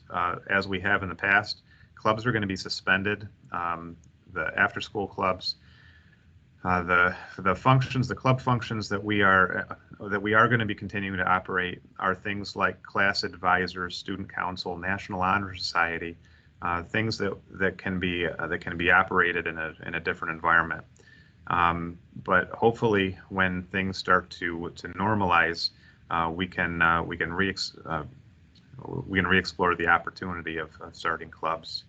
as we have in the past, clubs are going to be suspended. The after school clubs, the club functions that we are going to be continuing to operate are things like class advisors, student council, National Honor Society, things that can be operated in a different environment. But hopefully, when things start to normalize, we can re-explore the opportunity of starting clubs.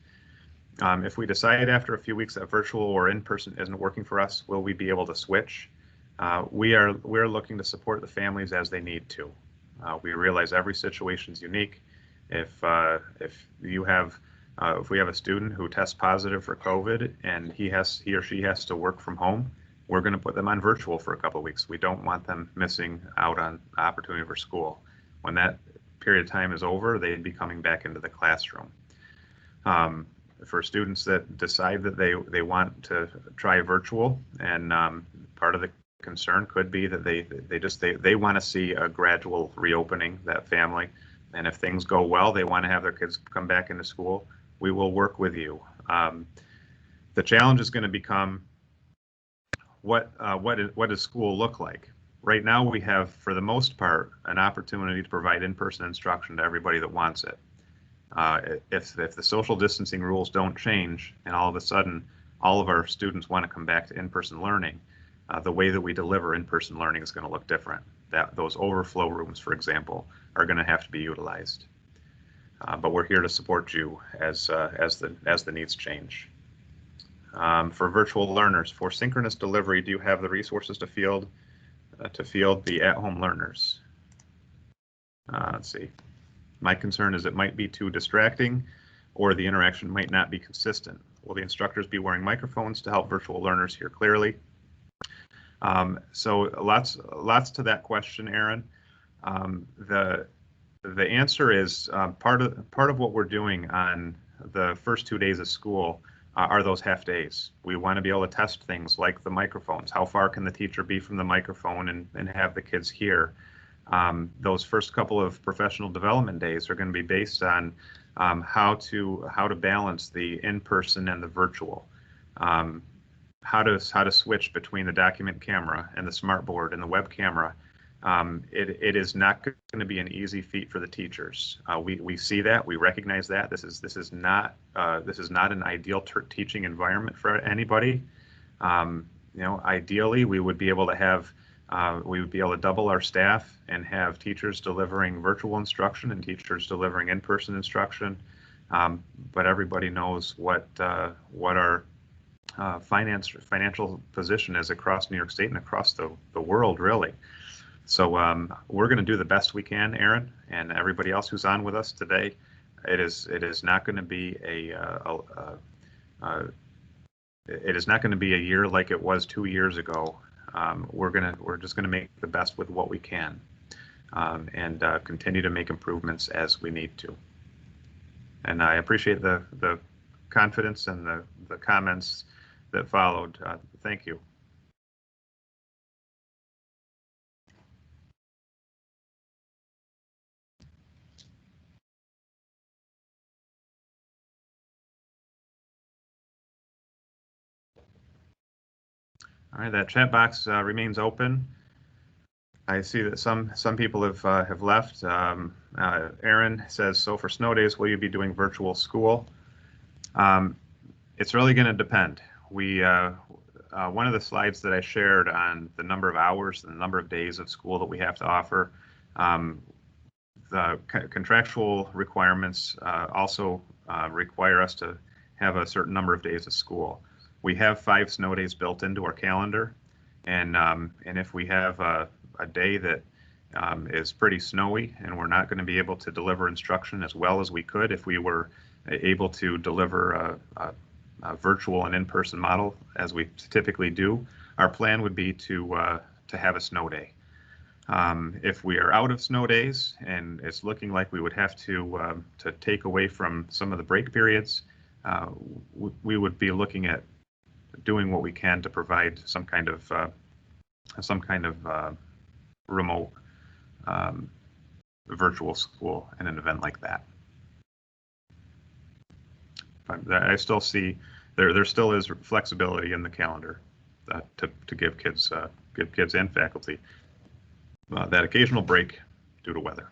If we decide after a few weeks that virtual or in-person isn't working for us, will we be able to switch? We're looking to support the families as they need to. We realize every situation is unique. If we have a student who tests positive for COVID and he or she has to work from home, we're going to put them on virtual for a couple of weeks. We don't want them missing out on opportunity for school. When that period of time is over, they'd be coming back into the classroom. For students that decide that they want to try virtual, and part of the concern could be that they want to see a gradual reopening, that family, and if things go well, they want to have their kids come back into school, we will work with you. The challenge is going to become what does school look like? Right now, we have, for the most part, an opportunity to provide in-person instruction to everybody that wants it. If the social distancing rules don't change and all of a sudden all of our students want to come back to in-person learning, the way that we deliver in-person learning is going to look different. Those overflow rooms, for example, are going to have to be utilized. But we're here to support you as the needs change. For virtual learners, for synchronous delivery, do you have the resources to field the at-home learners? Let's see. My concern is it might be too distracting, or the interaction might not be consistent. Will the instructors be wearing microphones to help virtual learners hear clearly? So lots to that question, Aaron. The answer is part of what we're doing on the first 2 days of school are those half days. We want to be able to test things like the microphones. How far can the teacher be from the microphone and have the kids hear? Those first couple of professional development days are going to be based on how to balance the in-person and the virtual. How to switch between the document camera and the smartboard and the web camera. It is not going to be an easy feat for the teachers. We see that, we recognize that. This is not an ideal teaching environment for anybody. Ideally, we would be able to double our staff and have teachers delivering virtual instruction and teachers delivering in-person instruction. But everybody knows what our financial position is across New York State and across the world, really. So we're going to do the best we can, Aaron, and everybody else who's on with us today. It is not going to be a year like it was 2 years ago. We're just gonna make the best with what we can, and continue to make improvements as we need to. And I appreciate the confidence and the comments that followed. Thank you. All right, that chat box remains open. I see that some people have left. Aaron says, so for snow days, will you be doing virtual school? It's really going to depend. We one of the slides that I shared on the number of hours and the number of days of school that we have to offer, the contractual requirements also require us to have a certain number of days of school. We have 5 snow days built into our calendar, and if we have a day that is pretty snowy and we're not going to be able to deliver instruction as well as we could if we were able to deliver a virtual and in-person model as we typically do, our plan would be to have a snow day. If we are out of snow days and it's looking like we would have to take away from some of the break periods, we would be looking at doing what we can to provide some kind of remote virtual school in an event like that. But I still see there still is flexibility in the calendar to give kids and faculty that occasional break due to weather.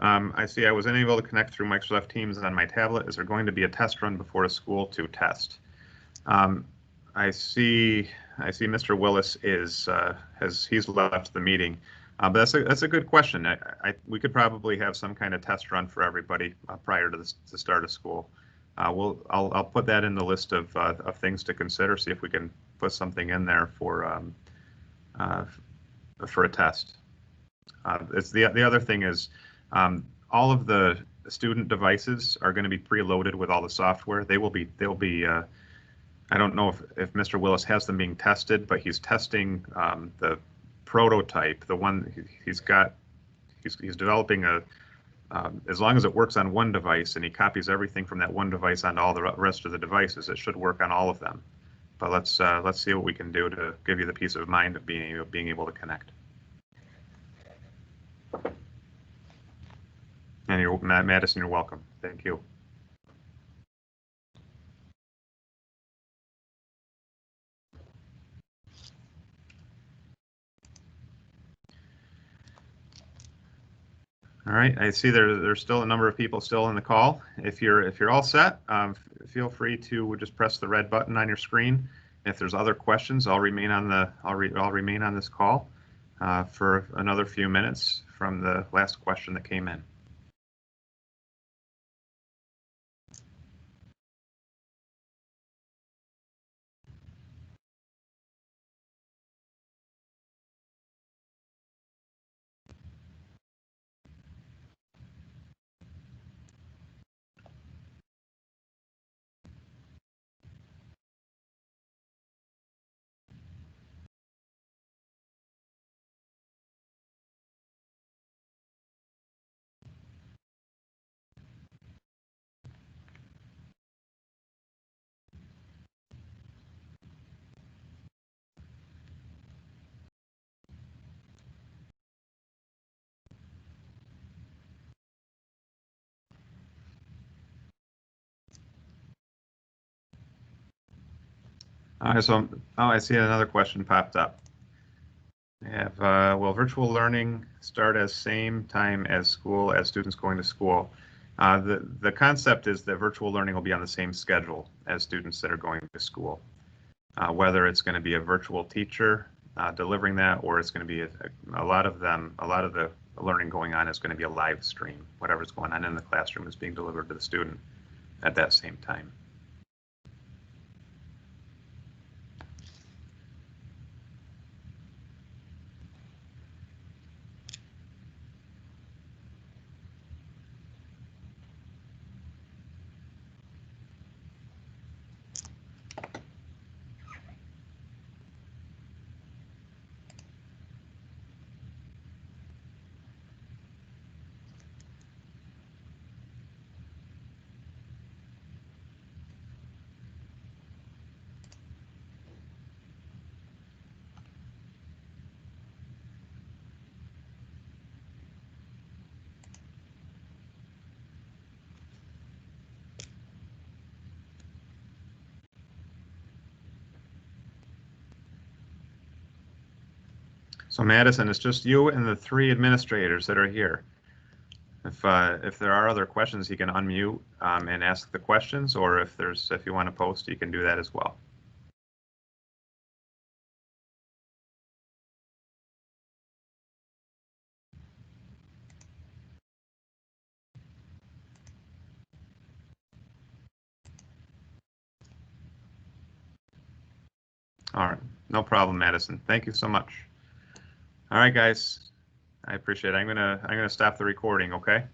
I see I was unable to connect through Microsoft Teams on my tablet. Is there going to be a test run before a school to test? I see Mr. Willis he's left the meeting. But that's a good question. We could probably have some kind of test run for everybody prior to the start of school. I'll put that in the list of things to consider. See if we can put something in there for a test. It's the other thing is all of the student devices are going to be preloaded with all the software. They'll be. I don't know if Mr. Willis has them being tested, but he's testing the prototype, the one he's got. He's developing as long as it works on one device and he copies everything from that one device onto all the rest of the devices, it should work on all of them. But let's see what we can do to give you the peace of mind of being able to connect. And Madison, you're welcome. Thank you. All right, I see there's still a number of people still in the call. If you're all set, feel free to just press the red button on your screen. If there's other questions, I'll remain on this call for another few minutes from the last question that came in. I see another question popped up. Will virtual learning start as same time as school as students going to school? The concept is that virtual learning will be on the same schedule as students that are going to school. Whether it's going to be a virtual teacher delivering that, or it's going to be a lot of the learning going on is going to be a live stream. Whatever's going on in the classroom is being delivered to the student at that same time. So Madison, it's just you and the 3 administrators that are here. If there are other questions, you can unmute and ask the questions, or if you want to post, you can do that as well. All right, no problem, Madison. Thank you so much. All right, guys, I appreciate it. I'm gonna stop the recording. Okay.